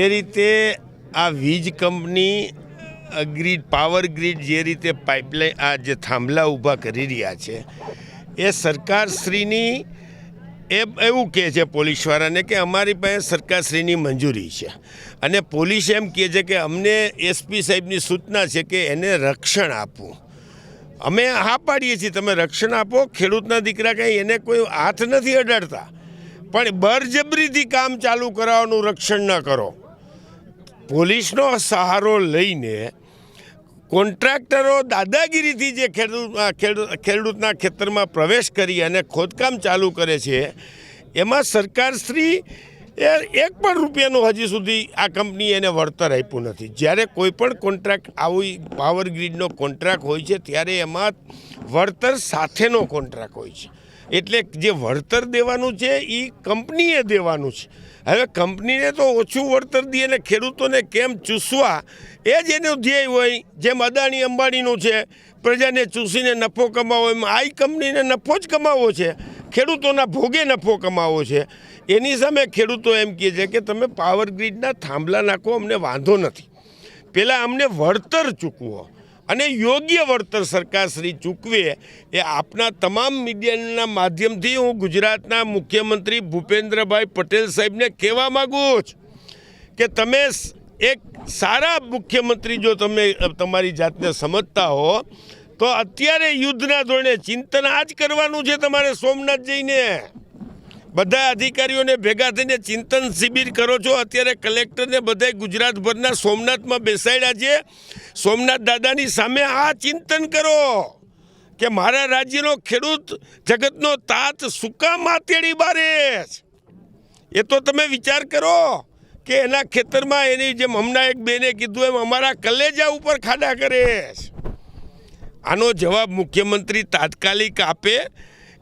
એ રીતે આ વીજ કંપની ગ્રીડ પાવર ગ્રીડ જે રીતે પાઇપલાઇન આ જે થાંભલા ઊભા કરી રહ્યા છે એ સરકારશ્રીની એવું કહે છે પોલીસવાળાને કે અમારી પાસે સરકારશ્રીની મંજૂરી છે અને પોલીસ એમ કહે છે કે અમને એસપી સાહેબની સૂચના છે કે એને રક્ષણ આપવું. અમે હા પાડીએ છીએ, તમે રક્ષણ આપો. ખેડૂતના દીકરા કંઈ એને કોઈ હાથ નથી અડાડતા, પણ બળજબરીથી કામ ચાલુ કરાવવાનું રક્ષણ ન કરો. પોલીસનો સહારો લઈને કોન્ટ્રાક્ટરો દાદાગીરીથી જે ખેડૂતના ખેતરમાં પ્રવેશ કરી અને ખોદકામ ચાલુ કરે છે, એમાં સરકારશ્રી એક પણ રૂપિયાનું હજી સુધી આ કંપની એને વળતર આપ્યું નથી. જ્યારે કોઈ પણ કોન્ટ્રાક્ટ આવી પાવર ગ્રીડનો કોન્ટ્રાક્ટ હોય છે ત્યારે એમાં વળતર સાથેનો કોન્ટ્રાક્ટ હોય છે, એટલે જે વળતર દેવાનું છે એ કંપનીએ દેવાનું છે. હવે કંપનીને તો ઓછું વળતર દે અને ખેડૂતોને કેમ ચૂસવા એ જ એનું ધ્યેય હોય. જેમ અદાણી અંબાણીનું છે, પ્રજાને ચૂસીને નફો કમાવો, એમ આ કંપનીને નફો જ કમાવવો છે, ખેડૂતોના ભોગે નફો કમાવવો છે. એની સામે ખેડૂતો એમ કહે છે કે તમે પાવર ગ્રીડના થાંભલા નાખો, અમને વાંધો નથી, પહેલાં અમને વળતર ચૂકવો અને યોગ્ય વળતર સરકારશ્રી ચૂકવે. એ આપના તમામ મીડિયાના માધ્યમથી હું ગુજરાતના મુખ્યમંત્રી ભૂપેન્દ્રભાઈ પટેલ સાહેબને કહેવા માગું છું કે તમે એક સારા મુખ્યમંત્રી જો તમે તમારી જાતને સમજતા હો તો અત્યારે યુદ્ધના ધોરણે ચિંતન આ જ કરવાનું છે. તમારે સોમનાથ જઈને બધા અધિકારીઓને ભેગા થઈને ચિંતન શિબિર કરો છો. અત્યારે કલેક્ટરને બધા ગુજરાતભરના સોમનાથમાં બેસાડ્યા છે. સોમનાથ દાદાની સામે આ ચિંતન કરો કે મારા રાજ્યનો ખેડૂત જગતનો તાત સુકા માતેડી બારે. એ તો તમે વિચાર કરો કે એના ખેતરમાં એની જેમ હમણાં એક બેને કીધું એમ અમારા કલેજા ઉપર ખાડા કરે. આનો જવાબ મુખ્યમંત્રી તાત્કાલિક આપે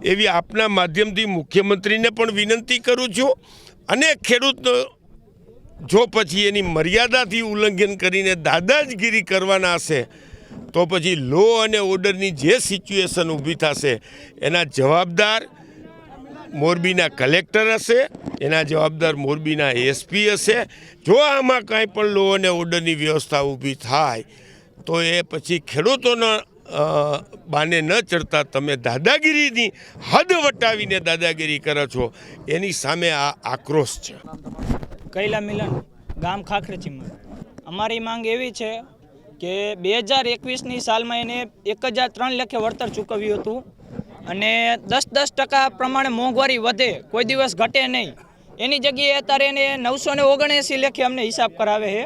એવી આપના માધ્યમથી મુખ્યમંત્રીને પણ વિનંતી કરું છું. અને ખેડૂતનો જો પછી એની મર્યાદાથી ઉલ્લંઘન કરીને દાદાગીરી કરવાના હશે તો પછી લો અને ઓર્ડરની જે સિચ્યુએશન ઊભી થશે એના જવાબદાર મોરબીના કલેક્ટર હશે, એના જવાબદાર મોરબીના એસપી હશે. જો આમાં કાંઈ પણ લો અને ઓર્ડરની વ્યવસ્થા ઊભી થાય તો એ પછી ખેડૂતોના બાને ન ચડતા તમે દાદાગીરીની હદ વટાવીને દાદાગીરી કરો છો, એની સામે આ આક્રોશ છે. કૈલા મિલન ગામ ખાખરેચીમાં અમારી માંગ એવી છે કે 2021ની સાલમાં એને 1003 લેખે વળતર ચૂકવ્યું હતું અને 10% પ્રમાણે મોંઘવારી વધે, કોઈ દિવસ ઘટે નહીં. એની જગ્યાએ અત્યારે એને 979 લેખે અમને હિસાબ કરાવે છે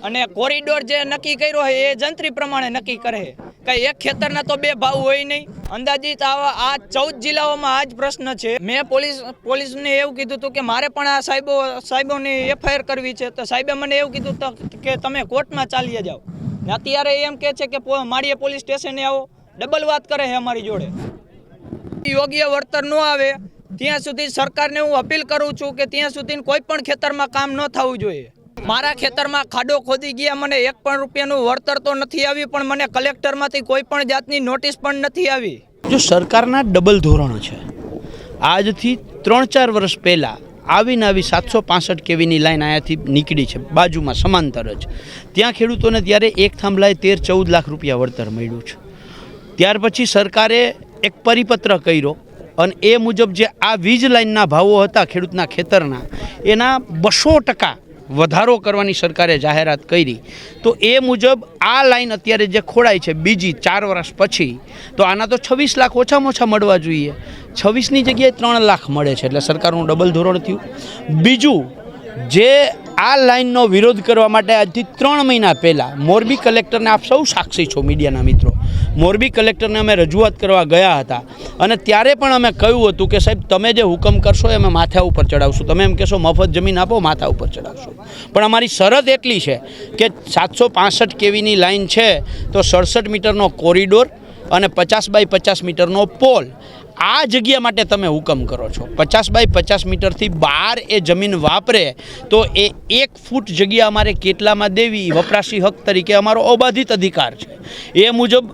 અને કોરિડોર જે નક્કી કર્યો હોય એ જંત્રી પ્રમાણે નક્કી કરે છે. કંઈ એક ખેતરના તો બે ભાવ હોય નહીં. અંદાજિત આ 14 જિલ્લાઓમાં આ જ પ્રશ્ન છે. મેં પોલીસને એવું કીધું હતું કે મારે પણ આ સાહેબોની FIR કરવી છે, તો સાહેબે મને એવું કીધું કે તમે કોર્ટમાં ચાલ્યા જાઓ. અત્યારે એમ કહે છે કે માળીયા પોલીસ સ્ટેશને આવો, ડબલ વાત કરે છે અમારી જોડે. યોગ્ય વળતર ન આવે ત્યાં સુધી સરકારને હું અપીલ કરું છું કે ત્યાં સુધી કોઈ પણ ખેતરમાં કામ ન થવું જોઈએ. મારા ખેતરમાં ખાડો ખોદી ગયા, મને 1 પણ રૂપિયાનું વળતર તો નથી આવ્યું, પણ મને કલેક્ટરમાંથી કોઈ પણ જાતની નોટિસ પણ નથી આવી. જો સરકારના ડબલ ધોરણો છે. આજથી 3-4 વર્ષ પહેલાં આવીને 765 kVની લાઈન અહીંયાથી નીકળી છે બાજુમાં સમાંતર જ. ત્યાં ખેડૂતોને ત્યારે એક થાંભલાએ 13-14 લાખ રૂપિયા વળતર મળ્યું છે. ત્યાર પછી સરકારે એક પરિપત્ર કર્યો અને એ મુજબ જે આ વીજ લાઇનના ભાવો હતા ખેડૂતના ખેતરના, એના 200% વધારો કરવાની સરકારે જાહેરાત કરી. તો એ મુજબ આ લાઈન અત્યારે જે ખોડાય છે બીજી 4 વર્ષ પછી, તો આના તો 26 લાખ ઓછામાં ઓછા મળવા જોઈએ. 26ની જગ્યાએ 3 લાખ મળે છે, એટલે સરકારનું ડબલ ધોરણ થયું. બીજું, જે આ લાઈનનો વિરોધ કરવા માટે આજથી 3 મહિના પહેલાં મોરબી કલેક્ટરને, આપ સૌ સાક્ષી છો મીડિયાના મિત્રો, મોરબી કલેક્ટરને અમે રજૂઆત કરવા ગયા હતા અને ત્યારે પણ અમે કહ્યું હતું કે સાહેબ તમે જે હુકમ કરશો એ અમે માથા ઉપર ચડાવશું. તમે એમ કહેશો મફત જમીન આપો, માથા ઉપર ચડાવશું. પણ અમારી શરત એટલી છે કે 765 kVની લાઈન છે તો 67 મીટરનો કોરિડોર અને 50 બાય 50 મીટરનો પોલ આ જગ્યા માટે તમે હુકમ કરો છો. 50 બાય 50 મીટરથી બહાર એ જમીન વાપરે તો એ 1 ફૂટ જગ્યા અમારે કેટલામાં દેવી વપરાશી હક તરીકે અમારો અબાધિત અધિકાર છે. એ મુજબ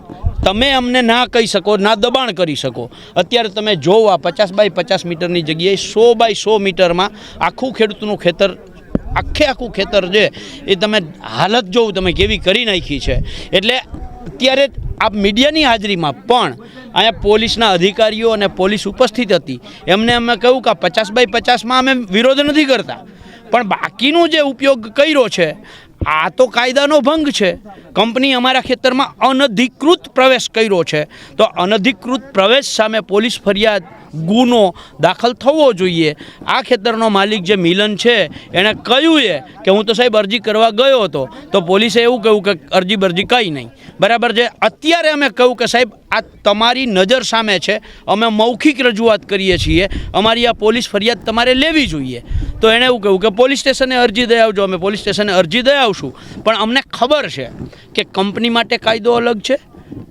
તમે અમને ના કહી શકો, ના દબાણ કરી શકો. અત્યારે તમે જોવો આ 50 બાય 50 મીટરની જગ્યાએ 100 બાય 100 મીટરમાં આખું ખેડૂતનું ખેતર આખું ખેતર છે એ તમે હાલત જોવું તમે કેવી કરી નાખી છે. એટલે અત્યારે આ મીડિયાની હાજરીમાં પણ અહીંયા પોલીસના અધિકારીઓ અને પોલીસ ઉપસ્થિત હતી. એમને અમે કહ્યું કે 50/50માં અમે વિરોધ નથી કરતા, પણ બાકીનો જે ઉપયોગ કર્યો છે આ તો કાયદાનો ભંગ છે. કંપની અમારા ખેતરમાં અનધિકૃત પ્રવેશ કર્યો છે, તો અનધિકૃત પ્રવેશ સામે પોલીસ ફરિયાદ ગુનો દાખલ થવો જોઈએ. આ ખેતરનો માલિક જે મિલન છે એણે કહ્યું કે હું તો સાહેબ અરજી કરવા ગયો હતો, તો પોલીસે એવું કહ્યું કે અરજી બરજી કંઈ નહીં. બરાબર છે. અત્યારે અમે કહ્યું કે સાહેબ આ તમારી નજર સામે છે, અમે મૌખિક રજૂઆત કરીએ છીએ, અમારી આ પોલીસ ફરિયાદ તમારે લેવી જોઈએ. તો એણે એવું કહ્યું કે પોલીસ સ્ટેશને અરજી દઈ આવજો. અમે પોલીસ સ્ટેશને અરજી દઈ આવશું, પણ અમને ખબર છે કે કંપની માટે કાયદો અલગ છે,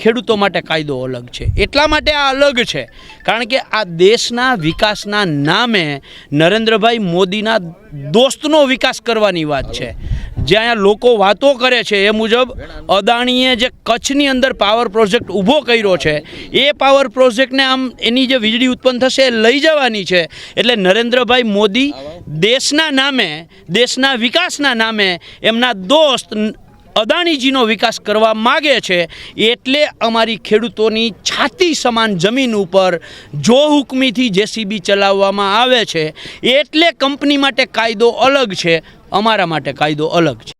ખેડૂતો માટે કાયદો અલગ છે. એટલા માટે આ અલગ છે કારણ કે આ દેશના વિકાસના નામે નરેન્દ્રભાઈ મોદીના દોસ્તનો વિકાસ કરવાની વાત છે. જે અહીંયા લોકો વાતો કરે છે એ મુજબ અદાણીએ જે કચ્છની અંદર પાવર પ્રોજેક્ટ ઊભો કર્યો છે, એ પાવર પ્રોજેક્ટને આમ એની જે વીજળી ઉત્પન્ન થશે એ લઈ જવાની છે. એટલે નરેન્દ્રભાઈ મોદી દેશના નામે, દેશના વિકાસના નામે એમના દોસ્ત અદાણીજીનો વિકાસ કરવા માગે છે. એટલે અમારી ખેડૂતોની છાતી સમાન જમીન ઉપર જો હુકમીથી જેસીબી ચલાવવામાં આવે છે. એટલે કંપની માટે કાયદો અલગ છે, અમારા માટે કાયદો અલગ છે.